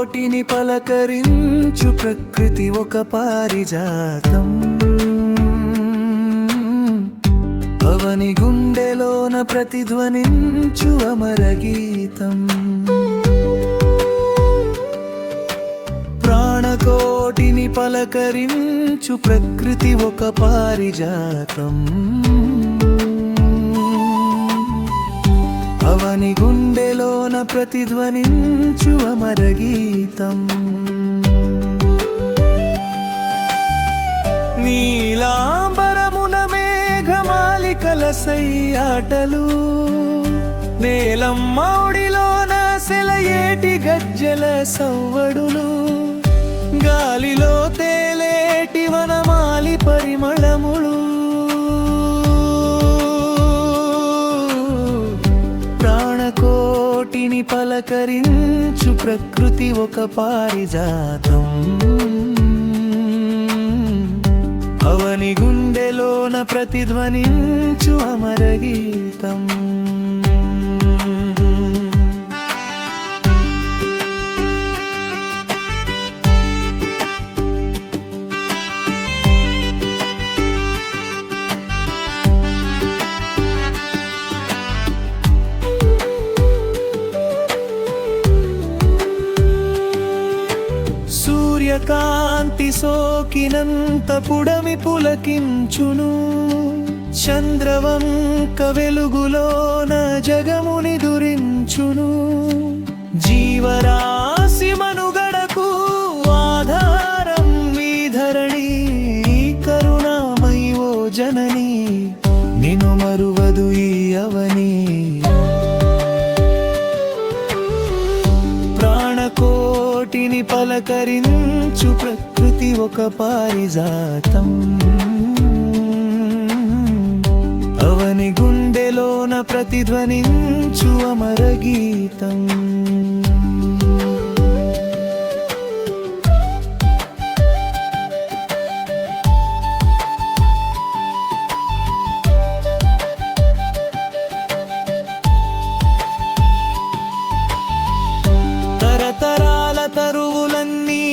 ప్రాణకోటిని పలకరించు ప్రకృతి ఒక పారిజాతం. అవని గుండెలోన ప్రతిధ్వనించు అమరగీతం. ప్రాణకోటిని పలకరించు ప్రకృతి ఒక పారిజాతం. అవని గుండెలోన ప్రతిధ్వనించు అమరగీతం. నీలాంబరమున మేఘమాలికల సయ్యాటలు, నేలమ్మౌడిలోన సెలయేటి గజ్జెల సవ్వడులు, గాలిలో తేలేటి వనమాలి పరిమళములు, ప్రాణకోటిని పలకరించు ప్రకృతి ఒక పారిజాతం. అవని గుండెలోన ప్రతిధ్వనించు అమరగీతం. సూర్యకాంతి సోకినంత పుడమి పులకించును, చంద్రవంక వెలుగులోన జగముని దురించును. జీవరాశి మనుగడకు ఆధారం ఈ ధరణి, కరుణామయి ఓ జనని, నిన్ను మరువదు ఈ అవని. ప్రాణకోటిని పలకరించు ప్రకృతి ఒక పారిజాతం. అవని గుండెలోన ప్రతిధ్వనించు అమరగీతం. తరతరాల తరువులన్నీ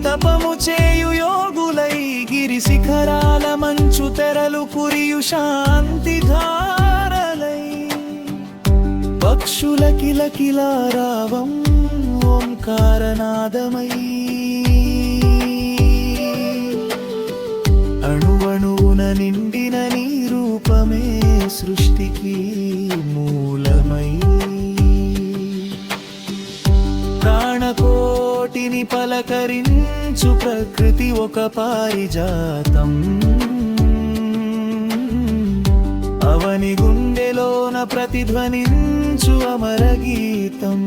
తపము చేయు యోగులై, గిరి శిఖరాల మంచు తెరలు కురియు శాంతి ధారలై, పక్షుల కిలకిలారావం ఓంకారనాదమై, అణువణువున నిండిన నీ రూపమే సృష్టికి మూలమై. ప్రాణకోటిని పలకరించు ప్రకృతి ఒక పారిజాతం. అవని గుండెలోన ప్రతిధ్వనించు అమరగీతం.